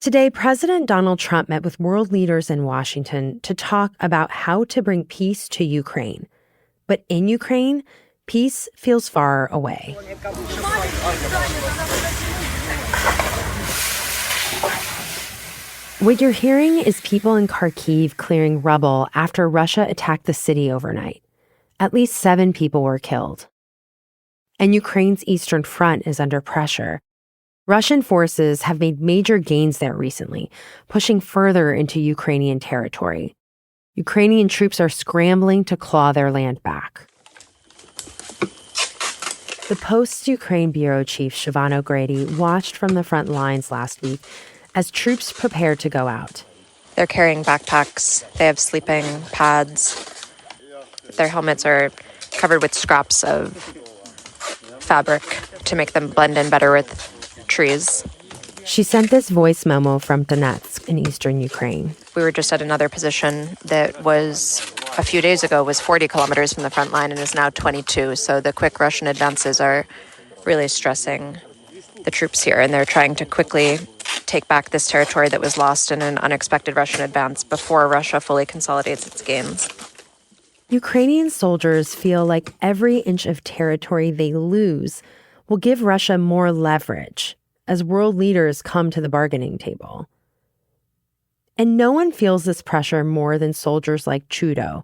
Today, President Donald Trump met with world leaders in Washington to talk about how to bring peace to Ukraine. But in Ukraine, peace feels far away. What you're hearing is people in Kharkiv clearing rubble after Russia attacked the city overnight. At least 7 people were killed. And Ukraine's eastern front is under pressure. Russian forces have made major gains there recently, pushing further into Ukrainian territory. Ukrainian troops are scrambling to claw their land back. The Post's Ukraine bureau chief, Siobhan O'Grady, watched from the front lines last week as troops prepared to go out. They're carrying backpacks. They have sleeping pads. Their helmets are covered with scraps of fabric to make them blend in better with trees. She sent this voice memo from Donetsk in eastern Ukraine. We were just at another position that was, a few days ago, was 40 kilometers from the front line and is now 22. So the quick Russian advances are really stressing the troops here, and they're trying to quickly take back this territory that was lost in an unexpected Russian advance before Russia fully consolidates its gains. Ukrainian soldiers feel like every inch of territory they lose will give Russia more leverage as world leaders come to the bargaining table. And no one feels this pressure more than soldiers like Chudo.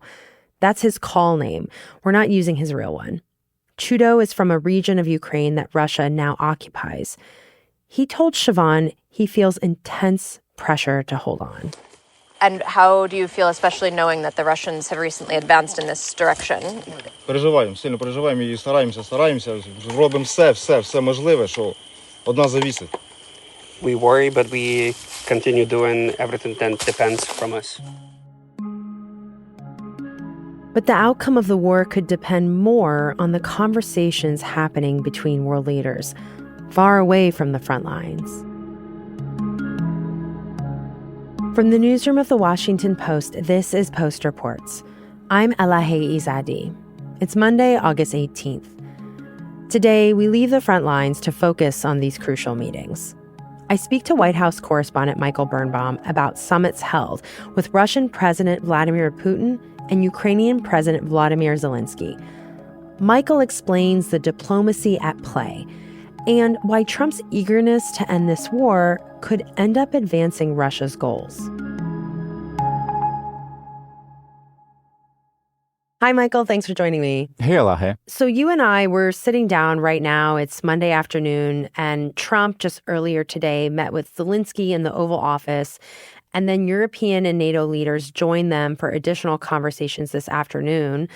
That's his call name. We're not using his real one. Chudo is from a region of Ukraine that Russia now occupies. He told Siobhan he feels intense pressure to hold on. And how do you feel, especially knowing that the Russians have recently advanced in this direction? Переживаємо, сильно переживаємо і стараємося, робимо все можливе, що від нас зависить. We worry, but we continue doing everything that depends from us. But the outcome of the war could depend more on the conversations happening between world leaders, far away from the front lines. From the newsroom of The Washington Post, this is Post Reports. I'm Elahe Izadi. It's Monday, August 18th. Today, we leave the front lines to focus on these crucial meetings. I speak to White House correspondent Michael Birnbaum about summits held with Russian President Vladimir Putin and Ukrainian President Volodymyr Zelensky. Michael explains the diplomacy at play and why Trump's eagerness to end this war could end up advancing Russia's goals. Hi, Michael. Thanks for joining me. Hey, Elahe. So you and I were sitting down right now. It's Monday afternoon, and Trump just earlier today met with Zelensky in the Oval Office, and then European and NATO leaders joined them for additional conversations this afternoon.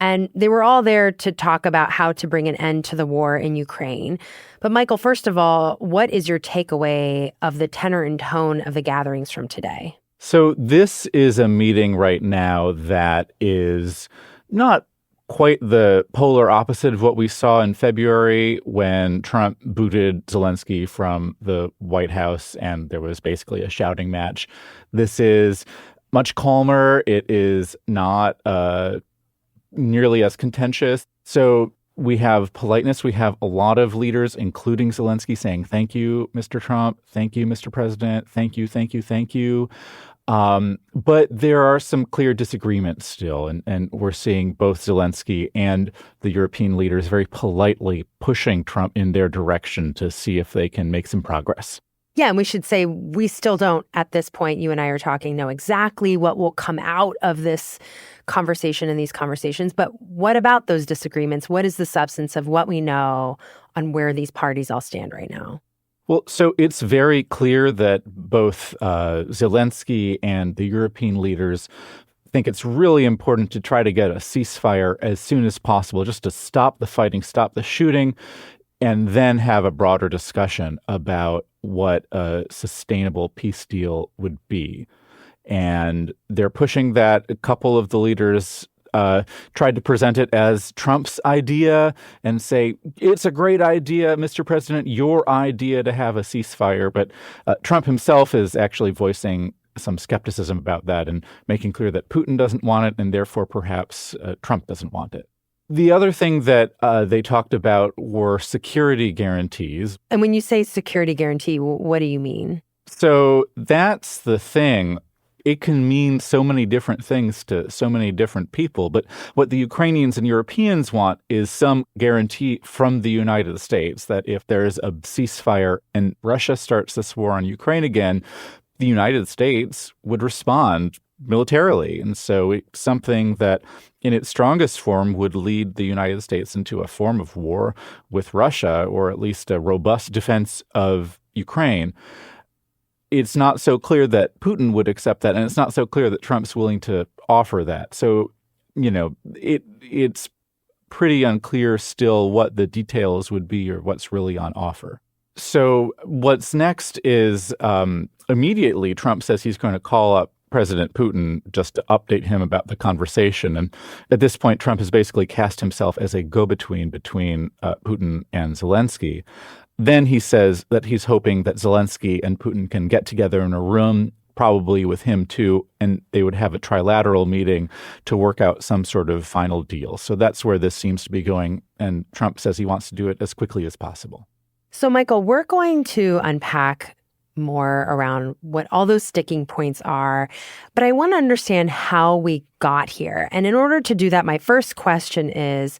And they were all there to talk about how to bring an end to the war in Ukraine. But Michael, first of all, what is your takeaway of the tenor and tone of the gatherings from today? So this is a meeting right now that is not quite the polar opposite of what we saw in February when Trump booted Zelensky from the White House and there was basically a shouting match. This is much calmer. It is not nearly as contentious. So we have politeness. We have a lot of leaders, including Zelensky, saying, thank you, Mr. Trump. Thank you, Mr. President. Thank you, thank you, thank you. But there are some clear disagreements still. And we're seeing both Zelensky and the European leaders very politely pushing Trump in their direction to see if they can make some progress. Yeah, and we should say we still don't, at this point, you and I are talking, know exactly what will come out of this conversation and these conversations. But what about those disagreements? What is the substance of what we know on where these parties all stand right now? Well, so it's very clear that both Zelensky and the European leaders think it's really important to try to get a ceasefire as soon as possible, just to stop the fighting, stop the shooting, and then have a broader discussion about what a sustainable peace deal would be. And they're pushing that. A couple of the leaders tried to present it as Trump's idea and say, it's a great idea, Mr. President, your idea to have a ceasefire. But Trump himself is actually voicing some skepticism about that and making clear that Putin doesn't want it and therefore perhaps Trump doesn't want it. The other thing that they talked about were security guarantees. And when you say security guarantee, what do you mean? So that's the thing. It can mean so many different things to so many different people. But what the Ukrainians and Europeans want is some guarantee from the United States that if there's a ceasefire and Russia starts this war on Ukraine again, the United States would respond militarily. And so it's something that in its strongest form would lead the United States into a form of war with Russia, or at least a robust defense of Ukraine. It's not so clear that Putin would accept that, and it's not so clear that Trump's willing to offer that. So, it's pretty unclear still what the details would be or what's really on offer. So what's next is immediately Trump says he's going to call up President Putin just to update him about the conversation. And at this point, Trump has basically cast himself as a go-between between Putin and Zelensky. Then he says that he's hoping that Zelensky and Putin can get together in a room, probably with him too, and they would have a trilateral meeting to work out some sort of final deal. So that's where this seems to be going. And Trump says he wants to do it as quickly as possible. So, Michael, we're going to unpack more around what all those sticking points are, but I want to understand how we got here. And in order to do that, my first question is,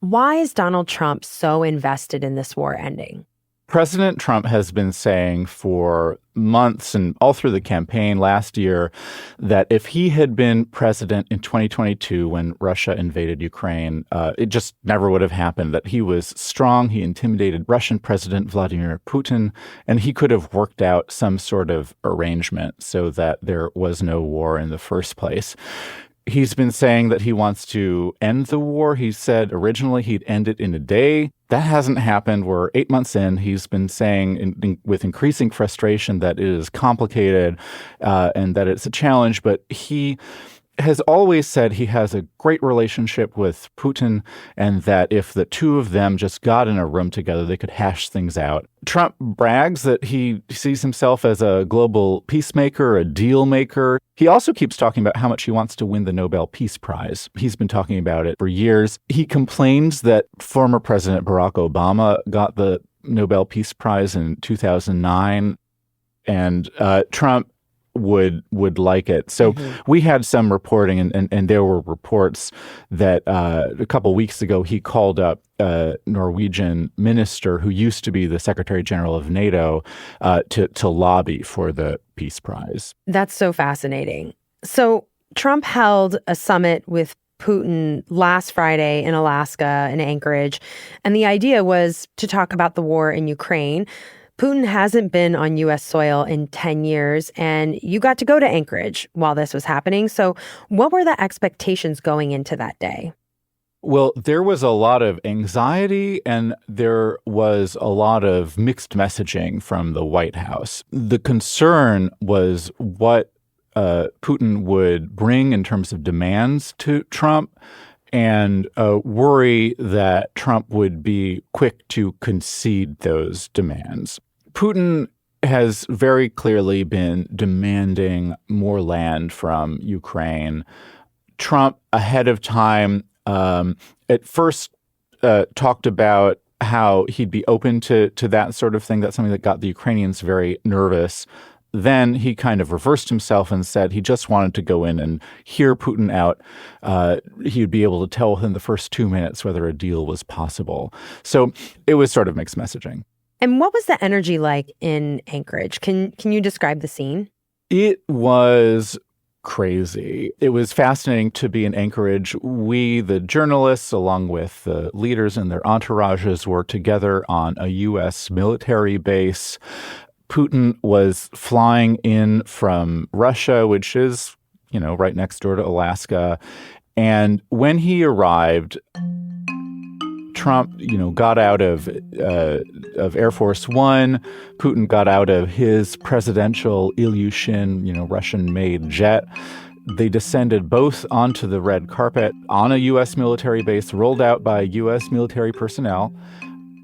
why is Donald Trump so invested in this war ending? President Trump has been saying for months and all through the campaign last year that if he had been president in 2022 when Russia invaded Ukraine, it just never would have happened, that he was strong, he intimidated Russian President Vladimir Putin, and he could have worked out some sort of arrangement so that there was no war in the first place. He's been saying that he wants to end the war. He said originally he'd end it in a day. That hasn't happened. We're 8 months in. He's been saying with increasing frustration that it is complicated and that it's a challenge. But he has always said he has a great relationship with Putin and that if the two of them just got in a room together, they could hash things out. Trump brags that he sees himself as a global peacemaker, a deal maker. He also keeps talking about how much he wants to win the Nobel Peace Prize. He's been talking about it for years. He complains that former President Barack Obama got the Nobel Peace Prize in 2009, and Trump would like it. So we had some reporting, and there were reports that a couple of weeks ago he called up a Norwegian minister who used to be the Secretary General of NATO to lobby for the Peace Prize. That's so fascinating. So Trump held a summit with Putin last Friday in Alaska, in Anchorage, and the idea was to talk about the war in Ukraine. Putin hasn't been on U.S. soil in 10 years, and you got to go to Anchorage while this was happening. So what were the expectations going into that day? Well, there was a lot of anxiety and there was a lot of mixed messaging from the White House. The concern was what Putin would bring in terms of demands to Trump, and a worry that Trump would be quick to concede those demands. Putin has very clearly been demanding more land from Ukraine. Trump, ahead of time, at first talked about how he'd be open to that sort of thing. That's something that got the Ukrainians very nervous. Then he kind of reversed himself and said he just wanted to go in and hear Putin out. He'd be able to tell within the first 2 minutes whether a deal was possible. So it was sort of mixed messaging. And what was the energy like in Anchorage? Can you describe the scene? It was crazy. It was fascinating to be in Anchorage. We, the journalists, along with the leaders and their entourages, were together on a U.S. military base. Putin was flying in from Russia, which is, right next door to Alaska. And when he arrived, Trump, got out of Air Force One. Putin got out of his presidential Ilyushin, Russian-made jet. They descended both onto the red carpet on a U.S. military base, rolled out by U.S. military personnel.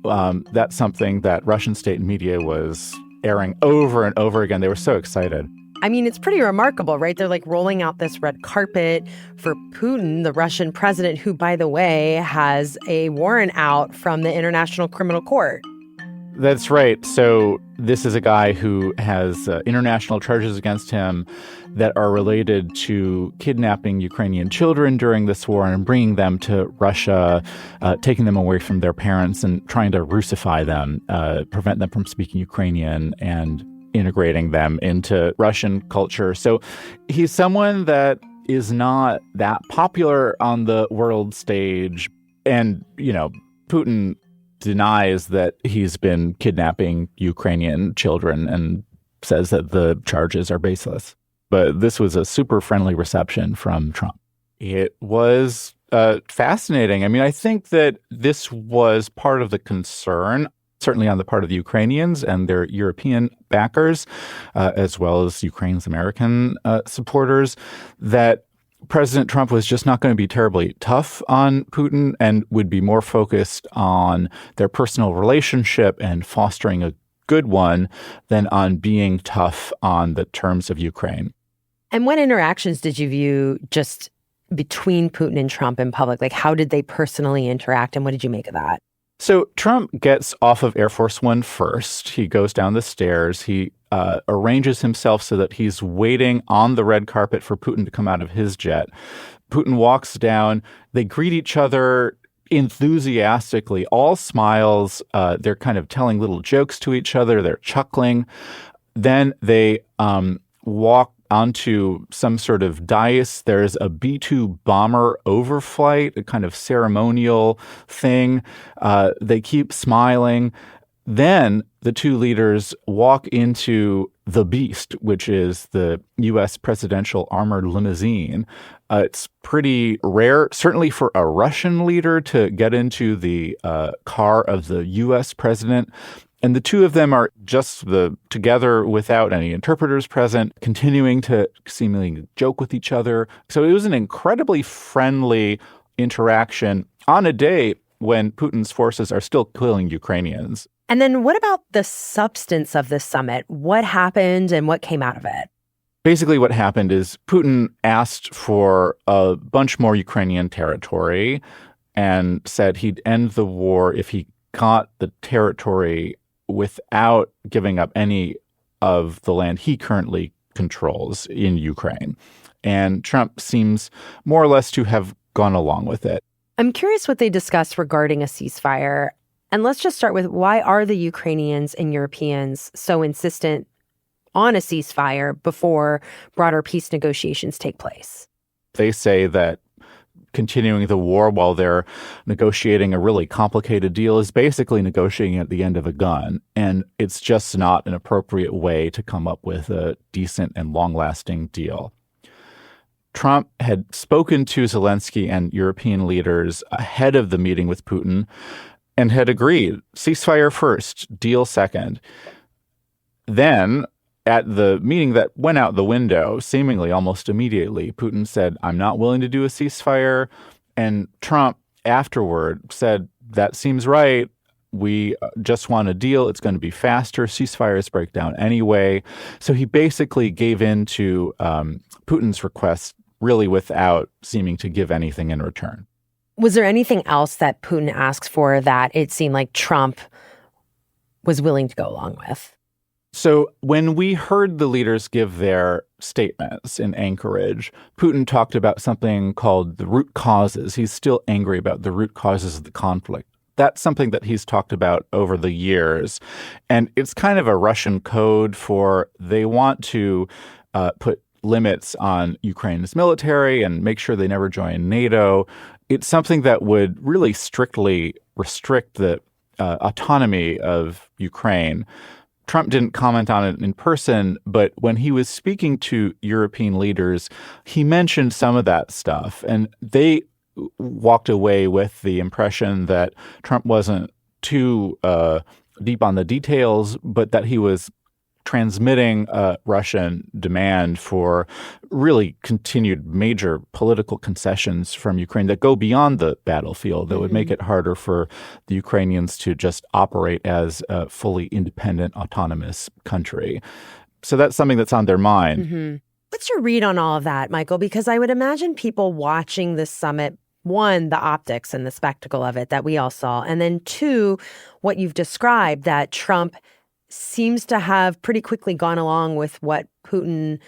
That's something that Russian state media was airing over and over again. They were so excited. I mean, it's pretty remarkable, right? They're like rolling out this red carpet for Putin, the Russian president, who, by the way, has a warrant out from the International Criminal Court. That's right. So this is a guy who has international charges against him that are related to kidnapping Ukrainian children during this war and bringing them to Russia, taking them away from their parents and trying to Russify them, prevent them from speaking Ukrainian and integrating them into Russian culture. So he's someone that is not that popular on the world stage. And, Putin denies that he's been kidnapping Ukrainian children and says that the charges are baseless. But this was a super friendly reception from Trump. It was fascinating. I mean, I think that this was part of the concern, certainly on the part of the Ukrainians and their European backers, as well as Ukraine's American supporters, that President Trump was just not going to be terribly tough on Putin and would be more focused on their personal relationship and fostering a good one than on being tough on the terms of Ukraine. And what interactions did you view just between Putin and Trump in public? Like, how did they personally interact, and what did you make of that? So Trump gets off of Air Force One first. He goes down the stairs. He arranges himself so that he's waiting on the red carpet for Putin to come out of his jet. Putin walks down. They greet each other enthusiastically, all smiles. They're kind of telling little jokes to each other. They're chuckling. Then they walk onto some sort of dais. There's a B-2 bomber overflight, a kind of ceremonial thing. They keep smiling. Then the two leaders walk into the Beast, which is the U.S. presidential armored limousine. It's pretty rare, certainly for a Russian leader, to get into the car of the U.S. president. And the two of them are just together without any interpreters present, continuing to seemingly joke with each other. So it was an incredibly friendly interaction on a day when Putin's forces are still killing Ukrainians. And then what about the substance of this summit? What happened and what came out of it? Basically, what happened is Putin asked for a bunch more Ukrainian territory and said he'd end the war if he got the territory without giving up any of the land he currently controls in Ukraine. And Trump seems more or less to have gone along with it. I'm curious what they discussed regarding a ceasefire. And let's just start with, why are the Ukrainians and Europeans so insistent on a ceasefire before broader peace negotiations take place? They say that continuing the war while they're negotiating a really complicated deal is basically negotiating at the end of a gun. And it's just not an appropriate way to come up with a decent and long-lasting deal. Trump had spoken to Zelensky and European leaders ahead of the meeting with Putin and had agreed, ceasefire first, deal second. Then, at the meeting that went out the window, seemingly almost immediately, Putin said, I'm not willing to do a ceasefire. And Trump afterward said, that seems right. We just want a deal. It's going to be faster. Ceasefires break down anyway. So he basically gave in to Putin's request really without seeming to give anything in return. Was there anything else that Putin asked for that it seemed like Trump was willing to go along with? So when we heard the leaders give their statements in Anchorage, Putin talked about something called the root causes. He's still angry about the root causes of the conflict. That's something that he's talked about over the years. And it's kind of a Russian code for they want to put limits on Ukraine's military and make sure they never join NATO. It's something that would really strictly restrict the autonomy of Ukraine. Trump didn't comment on it in person, but when he was speaking to European leaders, he mentioned some of that stuff. And they walked away with the impression that Trump wasn't too deep on the details, but that he was transmitting a Russian demand for really continued major political concessions from Ukraine that go beyond the battlefield, that would make it harder for the Ukrainians to just operate as a fully independent, autonomous country. So that's something that's on their mind. What's your read on all of that, Michael? Because I would imagine people watching this summit one, the optics and the spectacle of it that we all saw. And then two, what you've described, that Trump seems to have pretty quickly gone along with what Putin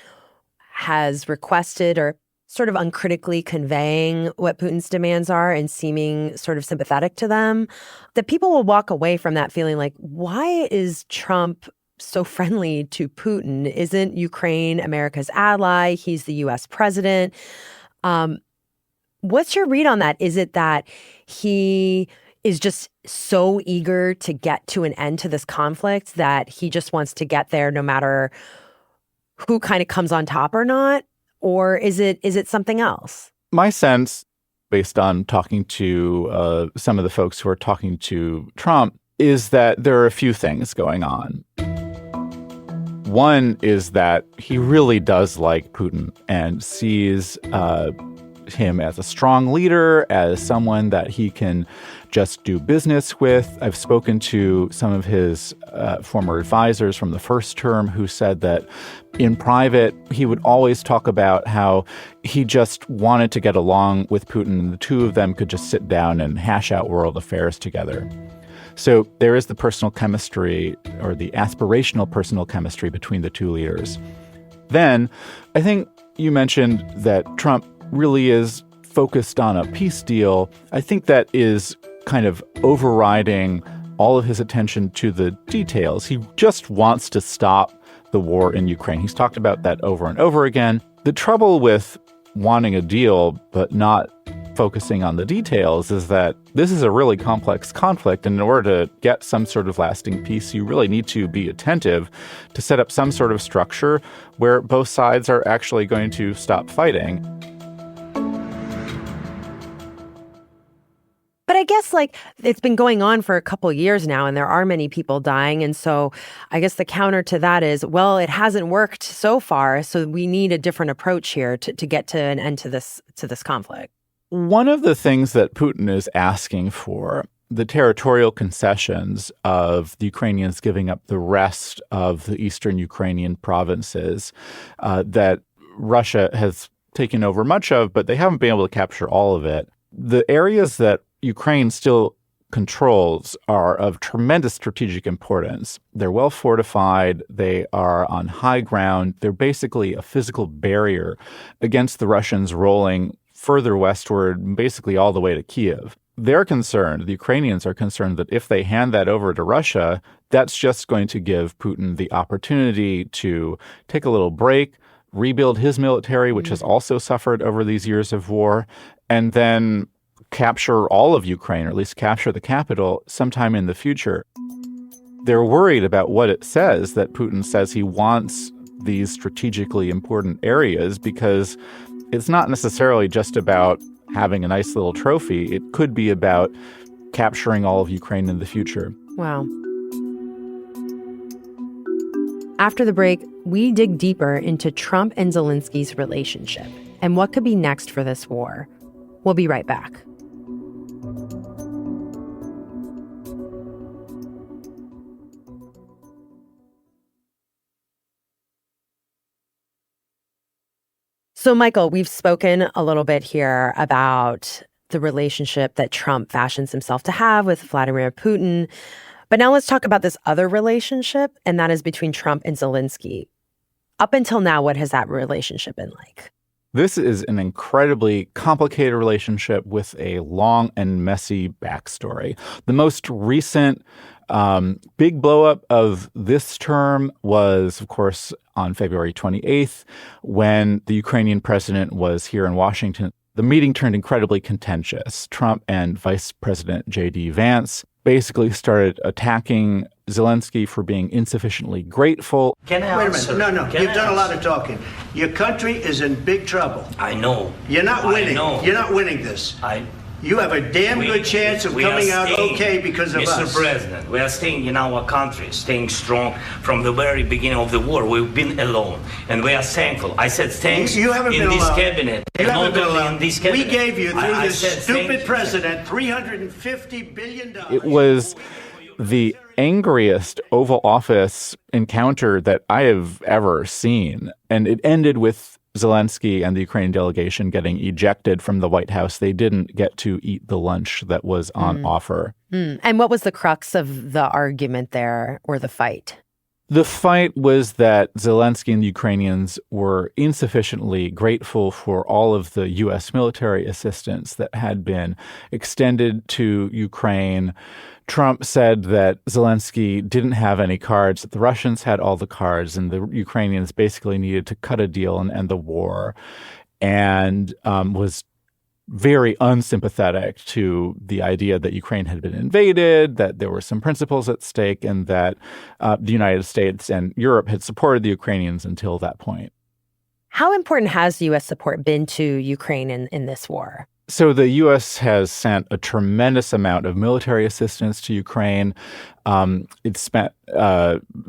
has requested, or sort of uncritically conveying what Putin's demands are and seeming sort of sympathetic to them, that people will walk away from that feeling like, why is Trump so friendly to Putin? Isn't Ukraine America's ally? He's the U.S. president. What's your read on that? Is it that he is just so eager to get to an end to this conflict that he just wants to get there no matter who kind of comes on top or not? Or is it something else? My sense, based on talking to some of the folks who are talking to Trump, is that there are a few things going on. One is that he really does like Putin and sees him as a strong leader, as someone that he can just do business with. I've spoken to some of his former advisors from the first term who said that in private, he would always talk about how he just wanted to get along with Putin and the two of them could just sit down and hash out world affairs together. So there is the personal chemistry, or the aspirational personal chemistry between the two leaders. Then I think you mentioned that Trump really is focused on a peace deal. I think that is kind of overriding all of his attention to the details. He just wants to stop the war in Ukraine. He's talked about that over and over again. The trouble with wanting a deal but not focusing on the details is that this is a really complex conflict, and in order to get some sort of lasting peace, you really need to be attentive to set up some sort of structure where both sides are actually going to stop fighting. But I guess it's been going on for a couple years now, and there are many people dying. And so I guess the counter to that is, well, it hasn't worked so far, so we need a different approach here to get to an end to this conflict. One of the things that Putin is asking for, the territorial concessions of the Ukrainians giving up the rest of the eastern Ukrainian provinces that Russia has taken over much of, but they haven't been able to capture all of it. The areas that Ukraine still controls are of tremendous strategic importance. They're well fortified. They are on high ground. They're basically a physical barrier against the Russians rolling further westward, basically all the way to Kiev. They're concerned, the Ukrainians are concerned, that if they hand that over to Russia, that's just going to give Putin the opportunity to take a little break, rebuild his military, which has also suffered over these years of war, and then capture all of Ukraine, or at least capture the capital sometime in the future. They're worried about what it says that Putin says he wants these strategically important areas, because it's not necessarily just about having a nice little trophy. It could be about capturing all of Ukraine in the future. Wow. After the break, we dig deeper into Trump and Zelensky's relationship and what could be next for this war. We'll be right back. So, Michael, we've spoken a little bit here about the relationship that Trump fashions himself to have with Vladimir Putin. But now let's talk about this other relationship, and that is between Trump and Zelensky. Up until now, what has that relationship been like? This is an incredibly complicated relationship with a long and messy backstory. The most recent big blowup of this term was, of course, on February 28th, when the Ukrainian president was here in Washington. The meeting turned incredibly contentious. Trump and Vice President J.D. Vance basically started attacking Zelensky for being insufficiently grateful. Can I answer? Wait a minute. No. You've done a lot of talking. Your country is in big trouble. I know. You're not winning. I know. You're not winning this. You have a damn good chance of coming out okay because of us. Mr. President, we are staying in our country, staying strong from the very beginning of the war. We've been alone, and we are thankful. I said thanks you haven't in been this alone. cabinet. You haven't been alone. In this cabinet. We gave you, through this stupid president, $350 billion. It was the angriest Oval Office encounter that I have ever seen. And it ended with Zelensky and the Ukrainian delegation getting ejected from the White House, they didn't get to eat the lunch that was on offer. And what was the crux of the argument there, or the fight? The fight was that Zelensky and the Ukrainians were insufficiently grateful for all of the U.S. military assistance that had been extended to Ukraine. Trump said that Zelensky didn't have any cards, that the Russians had all the cards, and the Ukrainians basically needed to cut a deal and end the war, and was very unsympathetic to the idea that Ukraine had been invaded, that there were some principles at stake, and that the United States and Europe had supported the Ukrainians until that point. How important has U.S. support been to Ukraine in this war? So the U.S. has sent a tremendous amount of military assistance to Ukraine. It's spent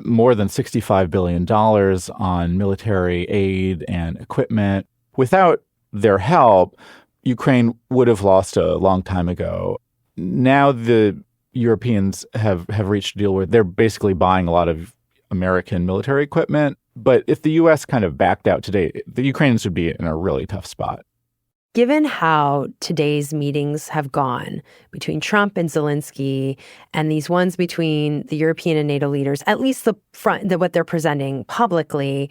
more than $65 billion on military aid and equipment. Without their help, Ukraine would have lost a long time ago. Now the Europeans have reached a deal where they're basically buying a lot of American military equipment. But if the U.S. kind of backed out today, the Ukrainians would be in a really tough spot. Given how today's meetings have gone between Trump and Zelensky, and these ones between the European and NATO leaders, at least what they're presenting publicly,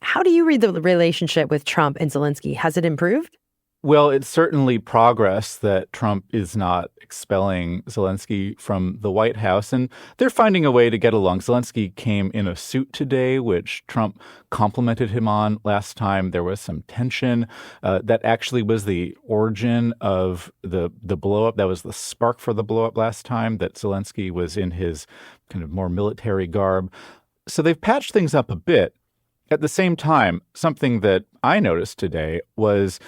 how do you read the relationship with Trump and Zelensky? Has it improved? Well, it's certainly progress that Trump is not expelling Zelensky from the White House, and they're finding a way to get along. Zelensky came in a suit today, which Trump complimented him on last time. There was some tension. That actually was the origin of the blow-up. That was the spark for the blow-up last time, that Zelensky was in his kind of more military garb. So they've patched things up a bit. At the same time, something that I noticed today was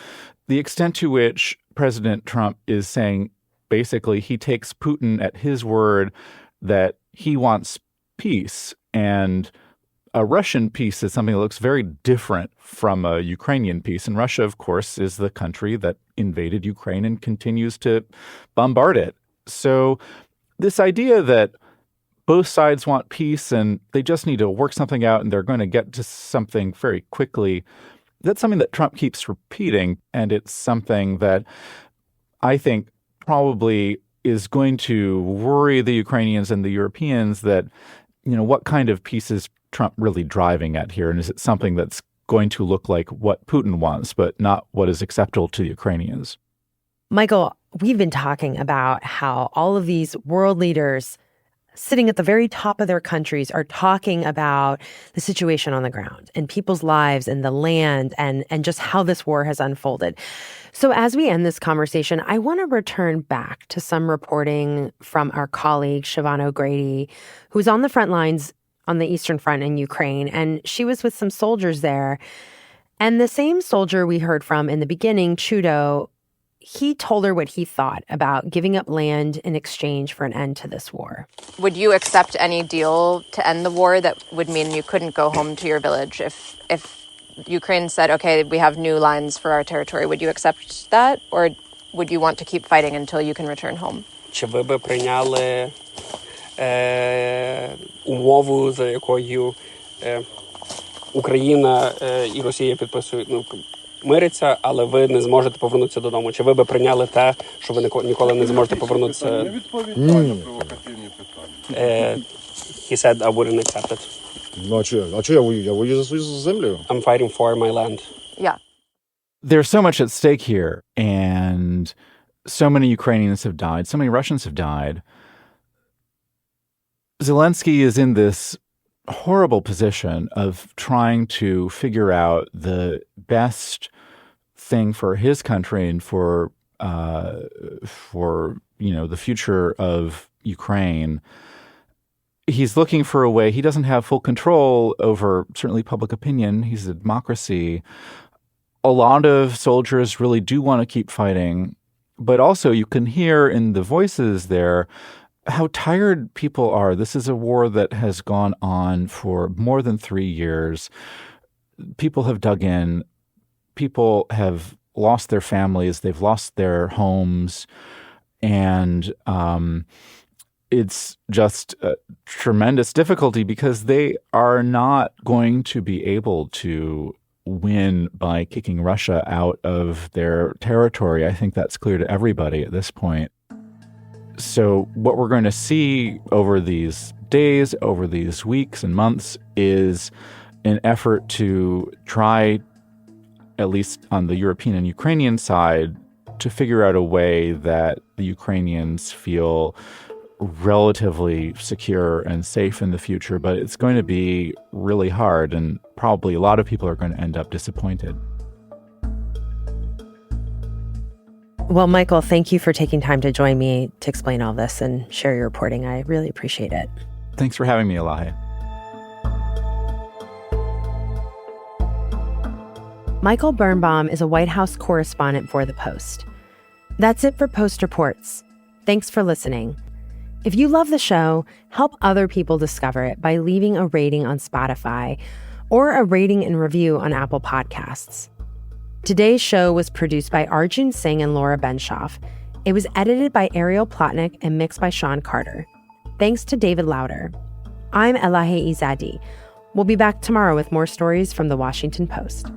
the extent to which President Trump is saying basically he takes Putin at his word that he wants peace. And a Russian peace is something that looks very different from a Ukrainian peace. And Russia, of course, is the country that invaded Ukraine and continues to bombard it. So this idea that both sides want peace and they just need to work something out and they're going to get to something very quickly, that's something that Trump keeps repeating, and it's something that I think probably is going to worry the Ukrainians and the Europeans that, what kind of peace is Trump really driving at here? And is it something that's going to look like what Putin wants, but not what is acceptable to the Ukrainians? Michael, we've been talking about how all of these world leaders sitting at the very top of their countries are talking about the situation on the ground and people's lives and the land and just how this war has unfolded. So as we end this conversation, I want to return back to some reporting from our colleague, Siobhan O'Grady, who's on the front lines on the Eastern Front in Ukraine. And she was with some soldiers there. And the same soldier we heard from in the beginning, Chudo, he told her what he thought about giving up land in exchange for an end to this war. Would you accept any deal to end the war that would mean you couldn't go home to your village? If Ukraine said, okay, we have new lines for our territory, would you accept that? Or would you want to keep fighting until you can return home? Чи ви би прийняли умову, за якою Україна і Росія підписують, миряться, але ви не зможете повернутися додому? Чи ви би прийняли те, що ви ніколи не зможете повернутися? Ні. He said, I wouldn't accept it. Ну, а чого я воюю? Я воюю за свою землю. I'm fighting for my land. Yeah. There's so much at stake here, and so many Ukrainians have died, so many Russians have died. Zelensky is in this horrible position of trying to figure out the best thing for his country and for the future of Ukraine. He's looking for a way. He doesn't have full control over certainly public opinion. He's a democracy. A lot of soldiers really do want to keep fighting, but also you can hear in the voices there how tired people are. This is a war that has gone on for more than 3 years. People have dug in. People have lost their families. They've lost their homes. And it's just a tremendous difficulty because they are not going to be able to win by kicking Russia out of their territory. I think that's clear to everybody at this point. So what we're going to see over these days, over these weeks and months, is an effort to try, at least on the European and Ukrainian side, to figure out a way that the Ukrainians feel relatively secure and safe in the future. But it's going to be really hard, and probably a lot of people are going to end up disappointed. Well, Michael, thank you for taking time to join me to explain all this and share your reporting. I really appreciate it. Thanks for having me, Elahe. Michael Birnbaum is a White House correspondent for The Post. That's it for Post Reports. Thanks for listening. If you love the show, help other people discover it by leaving a rating on Spotify or a rating and review on Apple Podcasts. Today's show was produced by Arjun Singh and Laura Benshoff. It was edited by Ariel Plotnick and mixed by Sean Carter. Thanks to David Lauder. I'm Elahe Izadi. We'll be back tomorrow with more stories from The Washington Post.